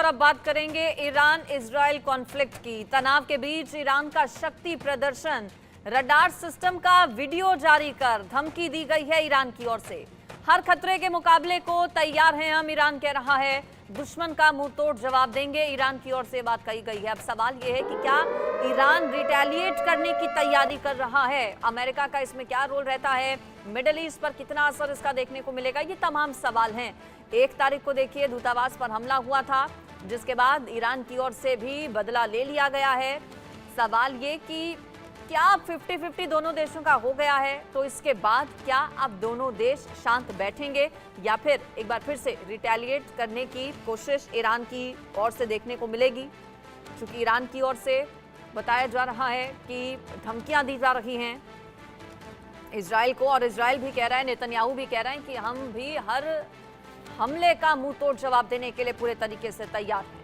और अब बात करेंगे ईरान इजराइल कॉन्फ्लिक्ट की। तनाव के बीच ईरान का शक्ति प्रदर्शन, रडार सिस्टम का वीडियो जारी कर धमकी दी गई है ईरान की ओर से। हर खतरे के मुकाबले को तैयार हैं हम, ईरान कह रहा है। दुश्मन का मुंह तोड़ जवाब देंगे, ईरान की ओर से बात कही गई है। अब सवाल यह है कि क्या ईरान रिटेलिएट करने की तैयारी कर रहा है? अमेरिका का इसमें क्या रोल रहता है? मिडिल ईस्ट पर कितना असर इसका देखने को मिलेगा? ये तमाम सवाल हैं। 1 तारीख को देखिए दूतावास पर हमला हुआ था, जिसके बाद ईरान की ओर से भी बदला ले लिया गया है। सवाल ये कि क्या 50-50 दोनों देशों का हो गया है, तो इसके बाद क्या अब दोनों देश शांत बैठेंगे या फिर एक बार फिर से रिटेलिएट करने की कोशिश ईरान की ओर से देखने को मिलेगी? क्योंकि ईरान की ओर से बताया जा रहा है कि धमकियां दी जा रही हैं इजराइल को, और इजराइल भी कह रहा है, नेतन्याहू भी कह रहे हैं कि हम भी हर हमले का मुंह तोड़ जवाब देने के लिए पूरे तरीके से तैयार हैं।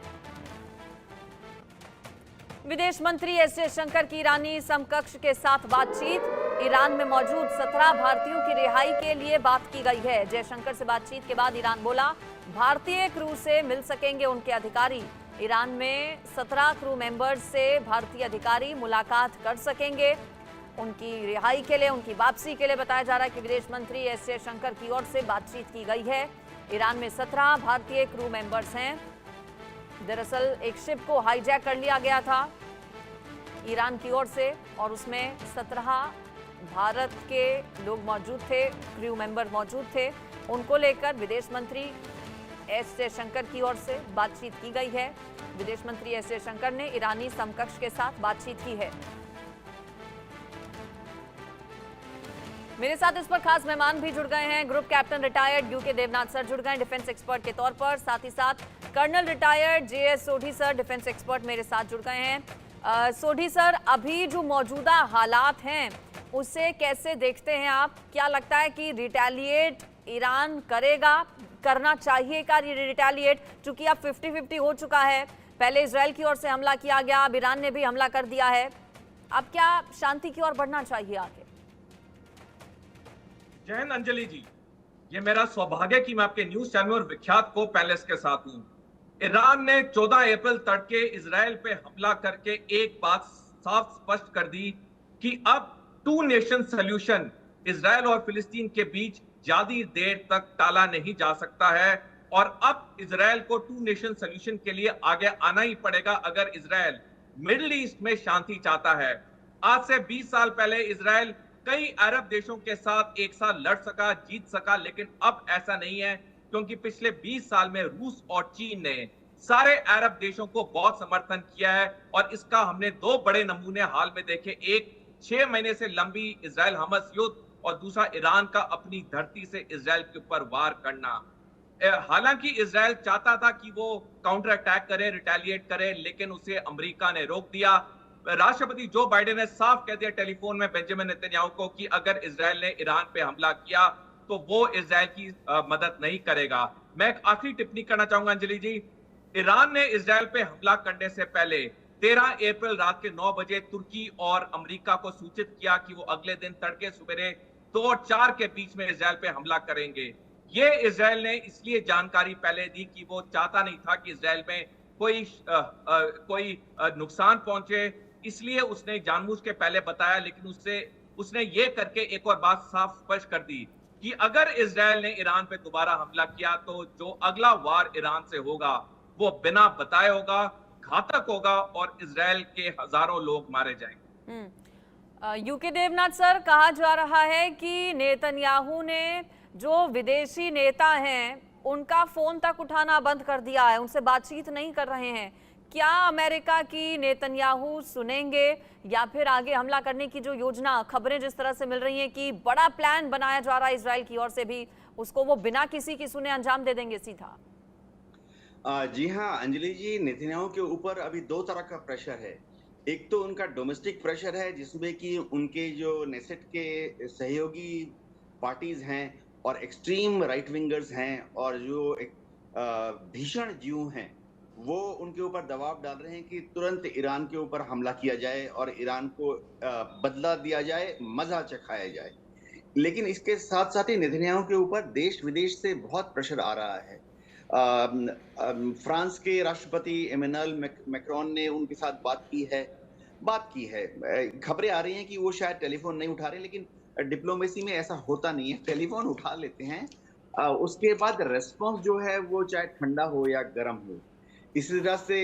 विदेश मंत्री एस जयशंकर की ईरानी समकक्ष के साथ बातचीत। ईरान में मौजूद 17 भारतीयों की रिहाई के लिए बात की गई है। जयशंकर से बातचीत के बाद ईरान बोला, भारतीय क्रू से मिल सकेंगे उनके अधिकारी। ईरान में 17 क्रू मेंबर्स से भारतीय अधिकारी मुलाकात कर सकेंगे। उनकी रिहाई के लिए, उनकी वापसी के लिए बताया जा रहा है कि विदेश मंत्री एस जयशंकर की ओर से बातचीत की गई है। ईरान में 17 भारतीय क्रू मेंबर्स हैं। दरअसल एक शिप को हाईजैक कर लिया गया था ईरान की ओर से, और उसमें 17 भारत के लोग मौजूद थे, क्रू मेंबर मौजूद थे। उनको लेकर विदेश मंत्री एस जयशंकर की ओर से बातचीत की गई है। विदेश मंत्री एस जयशंकर ने ईरानी समकक्ष के साथ बातचीत की है। मेरे साथ इस पर खास मेहमान भी जुड़ गए हैं। Group captain retired U K Devnath sir जुड़ गए डिफेंस एक्सपर्ट के तौर पर। साथ ही साथ colonel retired J S Sodhi sir defence expert मेरे साथ जुड़ गए हैं। सोढ़ी सर, अभी जो मौजूदा हालात हैं उसे कैसे देखते हैं आप? क्या लगता है कि रिटेलिएट ईरान करेगा, करना चाहिए का रिटेलिएट? चूंकि अब 50-50 हो चुका है, पहले इजराइल की ओर से हमला किया गया, अब ईरान ने भी हमला कर दिया है। अब क्या शांति की ओर बढ़ना चाहिए आगे? जय हिंद अंजलि जी, ये मेरा सौभाग्य है कि मैं आपके न्यूज चैनल और विख्यात को पैलेस के साथ हूं। ईरान ने 14 अप्रैल तड़के इजराइल पे हमला करके एक बात साफ स्पष्ट कर दी कि अब 2 नेशन सॉल्यूशन इजराइल और फिलिस्तीन के बीच ज्यादा देर तक टाला नहीं जा सकता है, और अब इजराइल को 2 नेशन सॉल्यूशन के लिए आगे आना ही पड़ेगा अगर इजराइल मिडिल ईस्ट में शांति चाहता है। आज से 20 साल पहले इजराइल कई अरब देशों के साथ एक साथ लड़ सका, जीत सका, लेकिन अब ऐसा नहीं है, क्योंकि पिछले 20 साल में रूस और चीन ने सारे अरब देशों को बहुत समर्थन किया है, और इसका हमने 2 बड़े नमूने हाल में देखे। एक 6 महीने से लंबी इजराइल हमास युद्ध, और दूसरा ईरान का अपनी धरती से इजराइल के ऊपर वार करना। हालांकि इजराइल चाहता था कि वो काउंटर अटैक करे, रिटेलिएट करे, लेकिन उसे अमेरिका ने रोक दिया। राष्ट्रपति जो बाइडेन ने साफ कह दिया टेलीफोन में बेंजामिन नेतन्याहू को कि अगर इजराइल ने ईरान पे हमला किया तो वो इजराइल की मदद नहीं करेगा। मैं एक आखिरी टिप्पणी करना चाहूंगा अंजलि जी। ईरान ने इजराइल पे हमला करने से पहले 13 अप्रैल रात के 9 बजे तुर्की और अमेरिका को सूचित किया कि वो अगले दिन तड़के सवेरे 2 और 4 के बीच में इजराइल पे हमला करेंगे। ये इजराइल ने इसलिए जानकारी पहले दी कि वो चाहता नहीं था कि इजराइल में कोई नुकसान पहुंचे, इसलिए उसने जानबूझ के पहले बताया। लेकिन उसने ये करके एक और बात साफ स्पष्ट कर दी कि अगर इजराइल ने ईरान पे दोबारा हमला किया तो जो अगला वार ईरान से होगा वो बिना बताए होगा, घातक होगा, और इजराइल के हजारों लोग मारे जाएंगे। यूके देवनाथ सर, कहा जा रहा है कि नेतन्याहू ने जो विदेशी नेता हैं उनका फोन तक उठाना बंद कर दिया है, उनसे बातचीत नहीं कर रहे हैं। क्या अमेरिका की नेतन्याहू सुनेंगे, या फिर आगे हमला करने की जो योजना, खबरें जिस तरह से मिल रही हैं कि बड़ा प्लान बनाया जा रहा है इजराइल की ओर से भी, उसको वो बिना किसी की सुने अंजाम दे देंगे सीधा? जी हाँ अंजलि जी, नेतन्याहू के ऊपर अभी 2 तरह का प्रेशर है। एक तो उनका डोमेस्टिक प्रेशर है, जिसमें कि उनके जो नेसेट के सहयोगी पार्टीज हैं और एक्सट्रीम राइट विंगर्स हैं और जो भीषण जीव हैं, वो उनके ऊपर दबाव डाल रहे हैं कि तुरंत ईरान के ऊपर हमला किया जाए और ईरान को बदला दिया जाए, मजा चखाया जाए। लेकिन इसके साथ साथ ही नेतन्याहू के ऊपर देश विदेश से बहुत प्रेशर आ रहा है। फ्रांस के राष्ट्रपति इमैनुअल मैक्रोन ने उनके साथ बात की है। खबरें आ रही हैं कि वो शायद टेलीफोन नहीं उठा रहे, लेकिन डिप्लोमेसी में ऐसा होता नहीं है, टेलीफोन उठा लेते हैं। उसके बाद रेस्पॉन्स जो है वो चाहे ठंडा हो या गर्म हो। इसी तरह से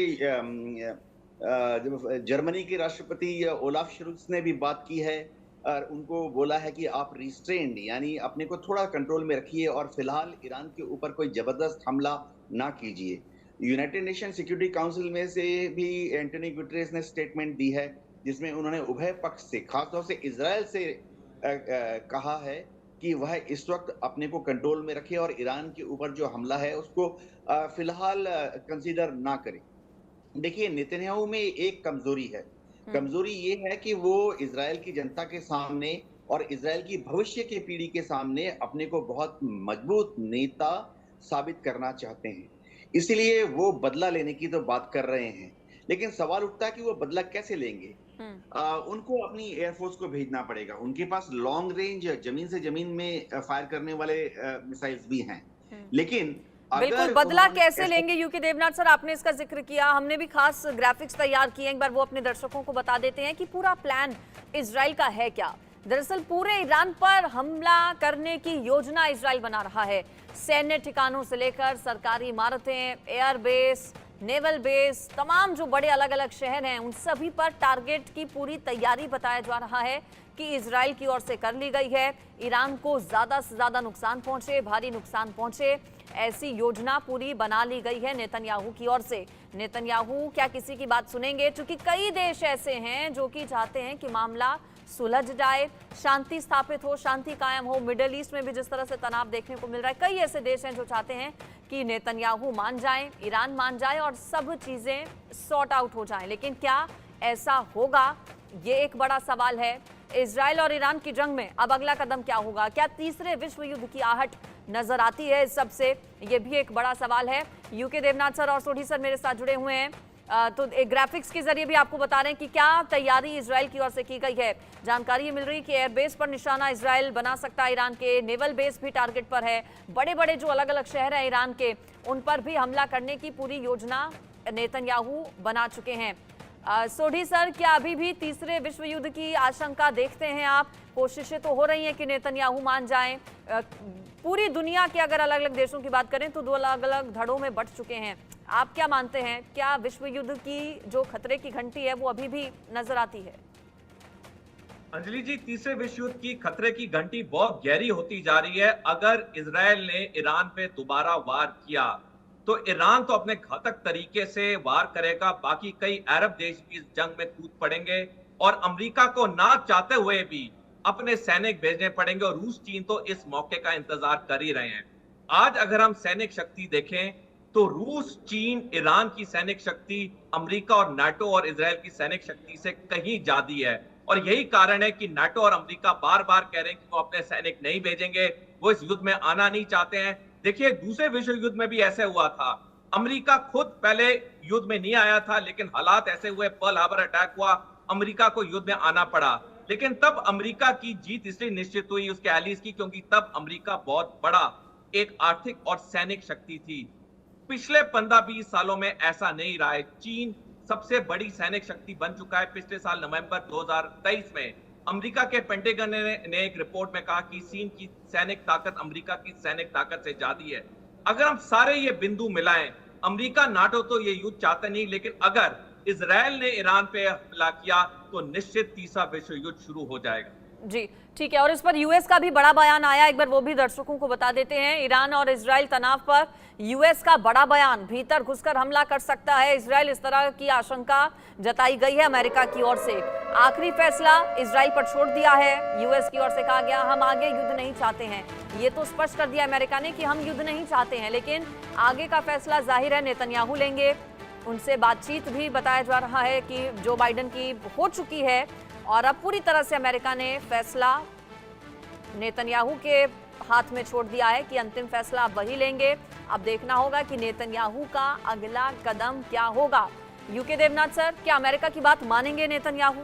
जर्मनी के राष्ट्रपति ओलाफ शोल्ज ने भी बात की है और उनको बोला है कि आप रिस्ट्रेंड यानी अपने को थोड़ा कंट्रोल में रखिए और फिलहाल ईरान के ऊपर कोई जबरदस्त हमला ना कीजिए। यूनाइटेड नेशन सिक्योरिटी काउंसिल में से भी एंटोनी गुटेरेस ने स्टेटमेंट दी है, जिसमें उन्होंने उभय पक्ष से, खासतौर से इजराइल से कहा है कि वह इस वक्त अपने को कंट्रोल में रखे और ईरान के ऊपर जो हमला है उसको फिलहाल कंसीडर ना करे। देखिए, नेतन्याहू में एक कमजोरी है। कमजोरी ये है कि वो इजराइल की जनता के सामने और इजराइल की भविष्य की पीढ़ी के सामने अपने को बहुत मजबूत नेता साबित करना चाहते हैं। इसलिए वो बदला लेने की तो बात कर रहे हैं, लेकिन सवाल उठता है कि वो बदला कैसे लेंगे। उनको अपनी एयरफोर्स को भेजना पड़ेगा। उनके पास लॉन्ग रेंज जमीन से जमीन में फायर करने वाले मिसाइल्स भी हैं, लेकिन बिल्कुल बदला कैसे लेंगे? यूके देवनाथ सर, आपने इसका जिक्र किया, हमने भी खास ग्राफिक्स तैयार किए, एक बार वो अपने दर्शकों को बता देते हैं कि पूरा प्लान इजराइल का है क्या। दरअसल पूरे ईरान पर हमला करने की योजना इजराइल बना रहा है। सैन्य ठिकानों से लेकर सरकारी इमारतें, एयरबेस, नेवल बेस, तमाम जो बड़े अलग अलग शहर हैं उन सभी पर टारगेट की पूरी तैयारी बताया जा रहा है कि इजराइल की ओर से कर ली गई है। ईरान को ज्यादा से ज्यादा नुकसान पहुंचे, भारी नुकसान पहुंचे, ऐसी योजना पूरी बना ली गई है नेतन्याहू की ओर से। नेतन्याहू क्या किसी की बात सुनेंगे? क्योंकि कई देश ऐसे हैं जो कि चाहते हैं कि मामला सुलझ जाए, शांति स्थापित हो, शांति कायम हो। मिडिल ईस्ट में भी जिस तरह से तनाव देखने को मिल रहा है, कई ऐसे देश हैं जो चाहते हैं कि नेतन्याहू मान जाएं, ईरान मान जाए और सब चीजें सॉर्ट आउट हो जाएं। लेकिन क्या ऐसा होगा, ये एक बड़ा सवाल है। इजराइल और ईरान की जंग में अब अगला कदम क्या होगा? क्या तीसरे विश्व युद्ध की आहट नजर आती है इस सबसे? ये भी एक बड़ा सवाल है। यूके देवनाथ सर और सोढ़ी सर मेरे साथ जुड़े हुए हैं, तो एक ग्राफिक्स के जरिए भी आपको बता रहे हैं कि क्या तैयारी इजराइल की ओर से की गई है। जानकारी मिल रही है कि एयरबेस पर निशाना इजराइल बना सकता है ईरान के, नेवल बेस भी टारगेट पर है, बड़े बड़े जो अलग अलग शहर हैं ईरान के उन पर भी हमला करने की पूरी योजना नेतन्याहू बना चुके हैं। सोढ़ी सर, क्या अभी भी तीसरे विश्व युद्ध की आशंका देखते हैं आप? कोशिशें तो हो रही हैं कि नेतन्याहू मान जाएं। पूरी दुनिया के अगर अलग अलग देशों की बात करें तो दो अलग अलग धड़ों में बंट चुके हैं। आप क्या मानते हैं, क्या विश्व युद्ध की जो खतरे की घंटी है वो अभी भी नजर आती है? अंजलि जी, तीसरे विश्व युद्ध की खतरे की घंटी बहुत गहरी होती जा रही है। अगर इजराइल ने ईरान पे दोबारा वार किया तो ईरान तो अपने घातक तरीके से वार करेगा, बाकी कई अरब देश भी इस जंग में कूद पड़ेंगे और अमेरिका को ना चाहते हुए भी अपने सैनिक भेजने पड़ेंगे और रूस, चीन तो इस मौके का इंतजार कर ही रहे हैं। आज अगर हम सैनिक शक्ति देखें तो रूस, चीन, ईरान की सैनिक शक्ति अमेरिका और नाटो और इजराइल की सैनिक शक्ति से कहीं ज्यादा है और यही कारण है कि नाटो और अमेरिका बार बार कह रहे हैं कि वो अपने सैनिक नहीं भेजेंगे, वो इस युद्ध में आना नहीं चाहते हैं। देखिए, दूसरे विश्व युद्ध में भी ऐसे हुआ था। अमेरिका खुद पहले युद्ध में नहीं आया था, लेकिन हालात ऐसे हुए, पर्ल हार्बर अटैक हुआ, अमेरिका को युद्ध में आना पड़ा। लेकिन तब अमेरिका की जीत इसलिए निश्चित हुई उसके एलीज की, क्योंकि तब अमेरिका बहुत बड़ा एक आर्थिक और सैनिक शक्ति थी। पिछले 15-20 सालों में ऐसा नहीं रहा है। चीन सबसे बड़ी सैनिक शक्ति बन चुका है। पिछले साल नवंबर 2023 में अमेरिका के पेंटागन ने एक रिपोर्ट में कहा कि चीन की सैनिक ताकत अमेरिका की सैनिक ताकत से ज्यादा है। अगर हम सारे ये बिंदु मिलाएं, अमेरिका, नाटो तो ये युद्ध चाहते नहीं, लेकिन अगर इजराइल ने ईरान पे हमला किया तो निश्चित तीसरा विश्व युद्ध शुरू हो जाएगा। जी ठीक है, और इस पर यूएस का भी बड़ा बयान आया, एक बार वो भी दर्शकों को बता देते हैं। ईरान और इजराइल तनाव पर यूएस का बड़ा बयान, भीतर घुसकर हमला कर सकता है इजराइल, इस तरह की आशंका जताई गई है अमेरिका की ओर से। आखिरी फैसला इजराइल पर छोड़ दिया है। यूएस की ओर से कहा गया हम आगे युद्ध नहीं चाहते हैं, ये तो स्पष्ट कर दिया अमेरिका ने कि हम युद्ध नहीं चाहते हैं, लेकिन आगे का फैसला जाहिर है नेतन्याहू लेंगे। उनसे बातचीत भी बताया जा रहा है कि जो बाइडेन की हो चुकी है और अब पूरी तरह से अमेरिका ने फैसला नेतन्याहू के हाथ में छोड़ दिया है कि अंतिम फैसला वही लेंगे। अब देखना होगा कि नेतन्याहू का अगला कदम क्या होगा। यूके देवनाथ सर, क्या अमेरिका की बात मानेंगे नेतन्याहू?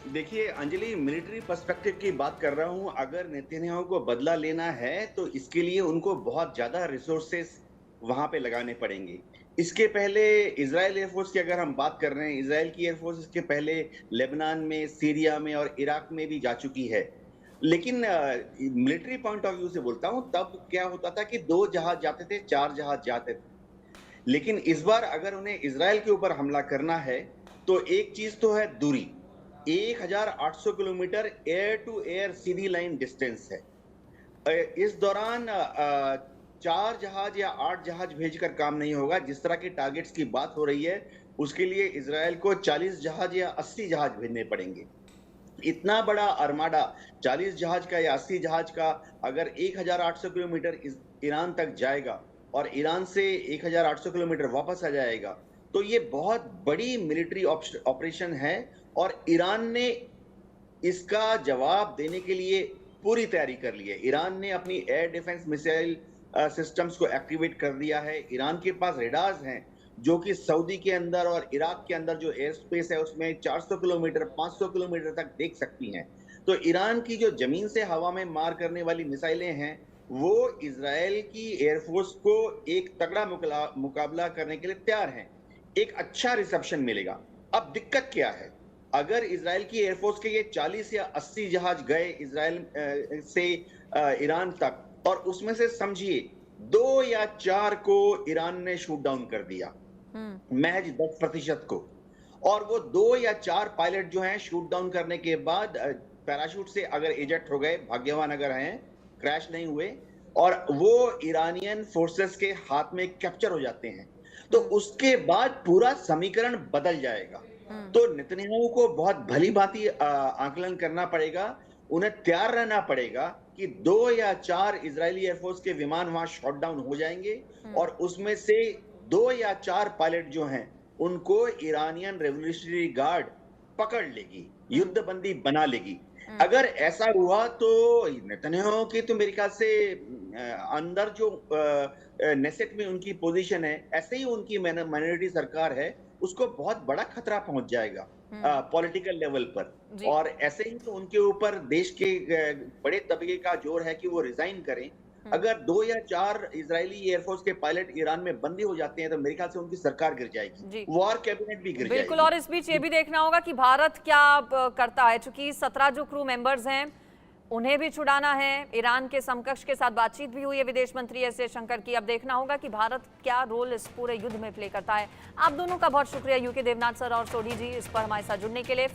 देखिए अंजलि, मिलिट्री पर्सपेक्टिव की बात कर रहा हूं। अगर नेतन्याहू को बदला लेना है तो इसके लिए उनको बहुत ज्यादा रिसोर्सेस वहां पे लगाने पड़ेंगे। इसके पहले इजराइल एयरफोर्स की अगर हम बात कर रहे हैं, इजराइल की एयरफोर्स इसके पहले लेबनान में, सीरिया में और इराक में भी जा चुकी है। लेकिन मिलिट्री पॉइंट ऑफ व्यू से बोलता हूं, तब क्या होता था कि 2 जहाज जाते थे, 4 जहाज जाते थे। लेकिन इस बार अगर उन्हें इजराइल के ऊपर हमला करना है तो एक चीज तो है दूरी। 1800 किलोमीटर एयर टू एयर सीधी लाइन डिस्टेंस है। इस दौरान 4 जहाज या 8 जहाज भेजकर काम नहीं होगा। जिस तरह के टारगेट्स की बात हो रही है, उसके लिए इजराइल को 40 जहाज या 80 जहाज भेजने पड़ेंगे। इतना बड़ा अरमाडा 40 जहाज का या 80 जहाज का अगर 1800 किलोमीटर ईरान तक जाएगा और ईरान से 1800 किलोमीटर वापस आ जाएगा, तो ये बहुत बड़ी मिलिट्री ऑपरेशन है और ईरान ने इसका जवाब देने के लिए पूरी तैयारी कर ली है। ईरान ने अपनी एयर डिफेंस मिसाइल सिस्टम्स को एक्टिवेट कर दिया है। ईरान के पास रेडार्स हैं जो कि सऊदी के अंदर और इराक के अंदर जो एयर स्पेस है उसमें 400 किलोमीटर 500 किलोमीटर तक देख सकती हैं। तो ईरान की जो जमीन से हवा में मार करने वाली मिसाइलें हैं, वो इजराइल की एयरफोर्स को एक तगड़ा मुकाबला करने के लिए तैयार हैं। एक अच्छा रिसेप्शन मिलेगा। अब दिक्कत क्या है? अगर इजराइल की एयरफोर्स के ये 40 या 80 जहाज गए इजराइल से ईरान तक, और उसमें से समझिए 2 या 4 को ईरान ने शूट डाउन कर दिया, महज 10% को, और वो 2 या 4 पायलट जो हैं शूट डाउन करने के बाद पैराशूट से अगर इजेक्ट हो गए, भाग्यवान अगर हैं, क्रैश नहीं हुए, और वो ईरानियन फोर्सेस के हाथ में कैप्चर हो जाते हैं, तो उसके बाद पूरा समीकरण बदल जाएगा। तो नेतन्याहू को बहुत भली भांति आकलन करना पड़ेगा। उन्हें तैयार रहना पड़ेगा कि 2 या 4 इजरायली एयरफोर्स के विमान वहां शॉट डाउन हो जाएंगे और उसमें से 2 या 4 पायलट जो हैं उनको ईरानियन रेवोल्यूशनरी गार्ड पकड़ लेगी, युद्धबंदी बना लेगी। अगर ऐसा हुआ तो नेतन्याहू की तो मेरे ख्याल से अंदर जो नेसेट में उनकी पोजीशन है, ऐसे ही उनकी माइनॉरिटी सरकार है, उसको बहुत बड़ा खतरा पहुंच जाएगा पॉलिटिकल लेवल पर। और ऐसे ही तो उनके ऊपर देश के बड़े तबके का जोर है कि वो रिजाइन करें। अगर 2 या 4 इजरायली एयरफोर्स के पायलट ईरान में बंदी हो जाते हैं तो मेरे ख्याल से उनकी सरकार गिर जाएगी, वॉर कैबिनेट भी गिर जाएगी। बिल्कुल। और इस बीच ये भी देखना होगा कि भारत क्या करता है, चूंकि 17 जो क्रू मेंबर्स हैं उन्हें भी छुड़ाना है। ईरान के समकक्ष के साथ बातचीत भी हुई है विदेश मंत्री एस जयशंकर की। अब देखना होगा कि भारत क्या रोल इस पूरे युद्ध में प्ले करता है। आप दोनों का बहुत शुक्रिया, यूके देवनाथ सर और सोढ़ी जी, इस पर हमारे साथ जुड़ने के लिए।